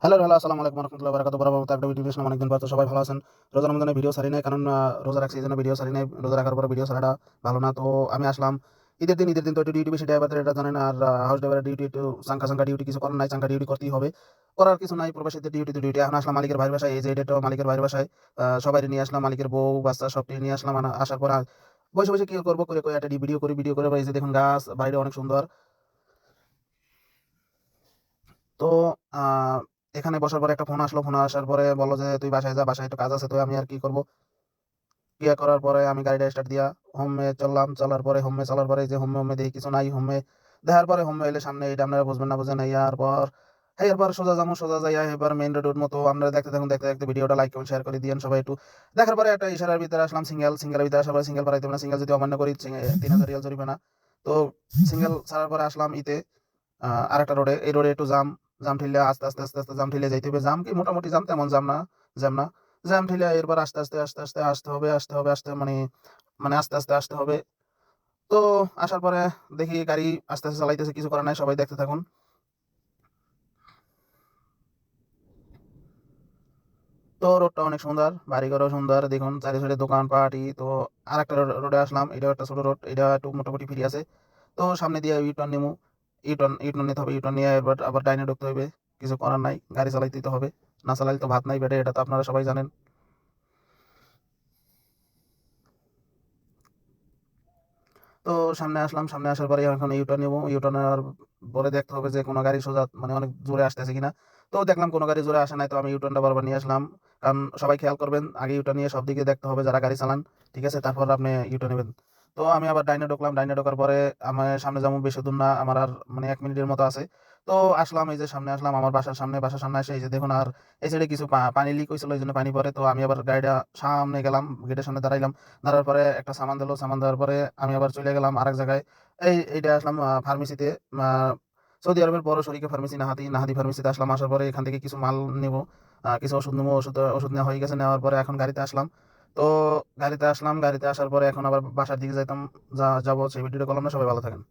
Hello, আসসালামু আলাইকুম রহমতুল্লাহ বারাকাতুহু। বরাবর মতো একটা ভিডিও নিয়ে আসলাম। অনেকদিন পর, তো সবাই ভালো আছেন? রোজা রমজানে ভিডিও ছাড়ি নাই, কারণ রোজা রাখছি, এই জন্য ভিডিও ছাড়ি নাই। রোজা রাখার পরে ভিডিও ছাড়াটা ভালো না। তো আমি আসলাম ঈদের দিন তো একটু ডিউটি বেশি, ড্রাইভারদের এটা জানেন। আর হাউস ড্রাইভারের ডিউটি একটু চাঙ্কা ডিউটি, কিছু করার নাই, চাঙ্কা ডিউটি করতেই হবে। করার কিছু নাই, প্রবাসীদের ডিউটি তো ডিউটি। এখন আসলাম মালিকের ভাইয়ের বাসায়, এই যে এটা মালিকের ভাইয়ের বাসায়। সবাই নিয়ে আসলাম, মালিকের বউ বাচ্চা সবটি নিয়ে আসলাম। আসার পর বসে বসে কি করবো করে একটা ভিডিও করে, এই যে দেখুন গাছ, বাড়িটা অনেক সুন্দর। তো আ এখানে বসার পরে একটা ফোন আসলো। ফোন আসার পরে বলল যে, "তুই বাসায় যা, বাসায় একটু কাজ আছে।" তো আমি আর কি করব? করার পরে আমি গাড়িটা স্টার্ট দিয়া হোমে চললাম। চলার পরে এই যে হোমে দেখি কিছু নাই। দেখার পরে হোমে এলে সামনে, এটা আপনারা বুঝবেন না বুঝেন। এরপর সোজা যামু, সোজা যাইয়া এবার মেইন রোডের মতো আপনারা দেখতে থাকুন। দেখতে ভিডিওটা লাইক কমেন্ট শেয়ার করে দিয়েন সবাই একটু। দেখার পরে একটা ইশারার ভিতরে আসলাম সিঙ্গেলের ভিতরে আসার পরে সিঙ্গেল পারাইতে হবে না। সিঙ্গেল যদি অমান্য করি ৩,০০০ রিয়াল জরিমানা। তো সিঙ্গেল ছাড়ার পরে আসলাম আরেকটা রোডে। এই রোডে একটু জাম ঠেলিয়া আস্তে জাম ঠেলিয়া যাইতে হবে। জাম কি মোটামুটি জাম, তেমন জ্যাম না। জ্যাম ঠেলিয়া এরপর আস্তে আসতে হবে। তো আসার পরে দেখি গাড়ি আস্তে চালাইতেছে, কিছু করার নাই, সবাই দেখতে থাকুন। তো রোডটা অনেক সুন্দর, বাড়িঘরও সুন্দর। দেখুন চারি সাইডে দোকানপাট। তো আরেকটা রোডে আসলাম। এটাও একটা ছোট রোড, এটা একটু মোটামুটি ফ্রি আছে। তো সামনে দিয়ে ইউটার্ন নিমু। ইউটার্ন নিতে হবে। ইউটার্ন নিয়ে এবার আবার ডাইনে ঢুকতে হইবে। কিছু করার নাই, গাড়ি চালাইতেই তো হবে। না চালাইলে তো ভাত নাই পেটে, এটা তো আপনারা সবাই জানেন। তো সামনে আসলাম। সামনে আসার পরে এখন ইউটার্ন নিবো। ইউটার্ন নেওয়ার পরে দেখতে হবে যে কোনো গাড়ি সোজা মানে অনেক জোরে আসতেছে কিনা। তো দেখলাম কোনো গাড়ি জোরে আসে নাই। তো আমি ইউটার্নটা বারবার নিয়ে আসলাম। কারণ সবাই খেয়াল করবেন, আগে ইউটার্ন নিয়ে সব দিকে দেখতে হবে যারা গাড়ি চালান। ঠিক আছে? তারপর আপনি ইউটার্ন নিবেন। তো আমি আবার ডাইনে ঢুকলাম। ডাইনে ঢোকার পরে আমার সামনে যাবো, বেশি দূর না। আমার আর মানে ১ মিনিটের মতো আছে। তো আসলাম, এই যে সামনে আসলাম আমার বাসার সামনে এসে এই যে দেখুন, আর এই সাইডে কিছু পানি লিক হইছিল, এইজন্য পানি পড়ে। তো আমি আবার গাড়িটা সামনে গেলাম, গেটের সামনে দাঁড়াইলাম। ধরার পরে একটা সামান দিল। সামান দেওয়ার পরে আমি আবার চলে গেলাম আরেক জায়গায়। এইটা আসলাম ফার্মেসিতে। আ সৌদি আরবের বড় শরিকে ফার্মেসি নাহাদি ফার্মেসিতে আসলাম। আসার পরে এখান থেকে কিছু মাল নিবো। কিছু ওষুধ নিবো। ওষুধ নেওয়া হয়ে গেছে। নেওয়ার পরে এখন গাড়িতে আসলাম। তো গাড়িতে আসার পরে এখন আবার বাসার দিকে যাবো। সেই ভিডিওটা করলাম না। সবাই ভালো থাকেন।